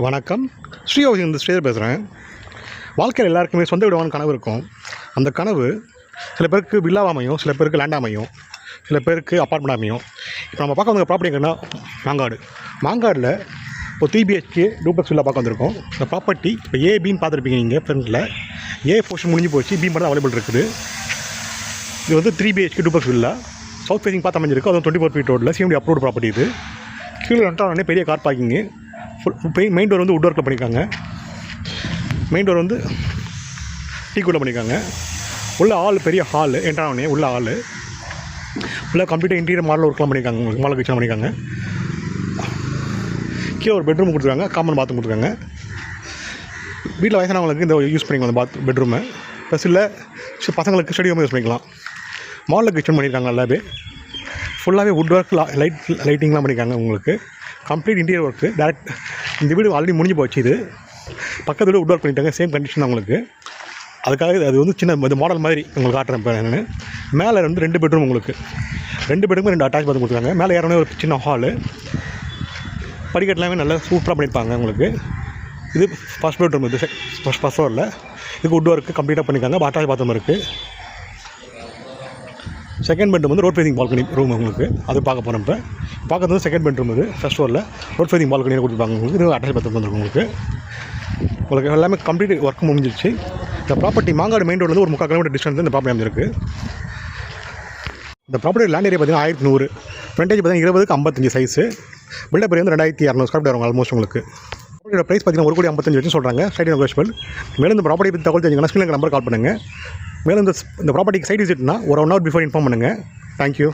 வணக்கம். ஸ்ரீ ஹவுசிங் இந்த ஸ்ரீதர் பேசுகிறேன். வாழ்க்கையில் எல்லாருக்குமே சொந்த வீடு வாங்கணும் கனவு இருக்கும். அந்த கனவு சில பேருக்கு வில்லாவாக அமையும், சில பேருக்கு லேண்ட் அமையும், சில பேருக்கு அப்பார்ட்மெண்ட் அமையும். இப்போ நம்ம பார்க்க வந்த ப்ராப்பர்ட்டி எங்கன்னா மாங்காடில் இப்போ 3 BHK டூப்ளக்ஸ் வில்லா பார்க்க வந்திருக்கோம். இந்த ப்ராப்பர்ட்டி இப்போ ஏபின்னு பார்த்துருப்பீங்க. நீங்கள் ஃப்ரண்ட்டில் ஏ போர்ஷன் முடிஞ்சு போச்சு, பி மட்டும் அவைலபிள் இருக்குது. இது வந்து 3 BHK duplex villa. South facing பார்த்து அமைஞ்சிருக்கு. அதுவும் 24 feet ரோட்டில் CMD அப்ரூவ்டு ப்ராப்பர்ட்டி. இது கீழே வந்துட்டு பெரிய கார் பார்க்கிங்கு. மெயின் டோர் வந்து வுட் ஒர்க்கில் பண்ணியிருக்காங்க. மெயின் டோர் வந்து டீக்குள்ளே பண்ணியிருக்காங்க. உள்ள ஹால், பெரிய ஹால் என்ட்ரானே உள்ள ஹால் ஃபுல்லாக கம்ப்ளீட்டாக இன்டீரியர் மாடல் ஒர்க்லாம் பண்ணியிருக்காங்க. உங்களுக்கு மாடல் கிச்சன் பண்ணியிருக்காங்க. கீழே ஒரு பெட்ரூம் கொடுத்துருக்காங்க, காமன் பாத்ரூம் கொடுத்துருக்காங்க. வீட்டில் வயசானவங்களுக்கு இந்த யூஸ் பண்ணிக்கலாம் அந்த பெட்ரூமை. ப்ளஸ் இல்லை பசங்களுக்கு ஸ்டடி ரூம் யூஸ் பண்ணிக்கலாம். மாடல் கிச்சன் பண்ணியிருக்காங்க. நல்லாவே ஃபுல்லாகவே வுட் ஒர்க், லைட்டிங்லாம் பண்ணியிருக்காங்க. உங்களுக்கு கம்ப்ளீட் இன்டீரியர் ஒர்க்கு. டேரக்ட் இந்த வீடு ஆல்ரெடி முடிஞ்சு போச்சு. இது பக்கத்து வீடு வுட் ஒர்க் பண்ணிட்டாங்க. சேம் கண்டிஷன் தான் உங்களுக்கு. அதுக்காக அது வந்து சின்ன இது மாடல் மாதிரி உங்களுக்கு காட்டுறேன். இப்போ என்னென்னு மேலே வந்து 2 பெட்ரூம் உங்களுக்கு. 2 பெட்ரூம் 2 அட்டாச் பாத்ரூம் கொடுத்துருக்காங்க. மேலே ஏறனே ஒரு சின்ன ஹாலு, படிக்கட்டெல்லாமே நல்லா சூப்பராக பண்ணியிருப்பாங்க உங்களுக்கு. இது ஃபஸ்ட் பெட்ரூம். இது ஃபஸ்ட் ஃப்ளோரில் இதுக்கு வுட் ஒர்க்கு கம்ப்ளீட்டாக பண்ணியிருக்காங்க. அட்டாச் பாத்ரூம் இருக்குது. செகண்ட் பெட்ரூம் வந்து ரோட் ஃபேசிங் பால்கனி ரூம் உங்களுக்கு. அது பார்க்க போகிறோம். இப்போ பார்க்கறது வந்து செகண்ட் பெட்ரூம். இது ஃபஸ்ட் ஃப்ளோரில் ரோட் ஃபேசிங் பால்கனியில் கொடுத்துருப்பாங்க உங்களுக்கு. இது அட்டாச் பாத்ரூம் வந்துருக்கும் உங்களுக்கு. எல்லாமே கம்ப்ளீட் ஒர்க் முடிஞ்சிருச்சு. இந்த ப்ராப்பர்ட்டி மாங்காடு மெயின் ரோட்லேருந்து ஒரு 3/4 கிலோமீட்டர் டிஸ்டன்ஸ் இந்த ப்ராப்பர்ட்டி அமைஞ்சிருக்கு. இந்த ப்ராப்பர்ட்டி லேண்ட் ஏரியா பார்த்தீங்கன்னா 1100, ஃப்ரண்டேஜ் பார்த்தீங்கன்னா 20க்கு 55 சைஸு. பில்டப் வந்து 2200 ஸ்கொயர் ஃபீட் வரும் ஆல்மோஸ்ட் உங்களுக்கு. ப்ராப்பர்ட்டியோட ப்ரைஸ் பார்த்தீங்கன்னா 1,55,00,000 வச்சு சொல்கிறாங்க. Site negotiable. மேலும் இந்த ப்ராப்பர்ட்டி பற்றி தகவல் தெரிஞ்சுங்கன்னா ஸ்க்ரீனுக்கு நம்பர் கால் பண்ணுங்கள். மேலும் இந்த ப்ராப்பர்ட்டிக்கு சைட் விசிட்னா ஒரு 1 hour பிஃபோர் இன்ஃபார்ம் பண்ணுங்கள். தேங்க்யூ.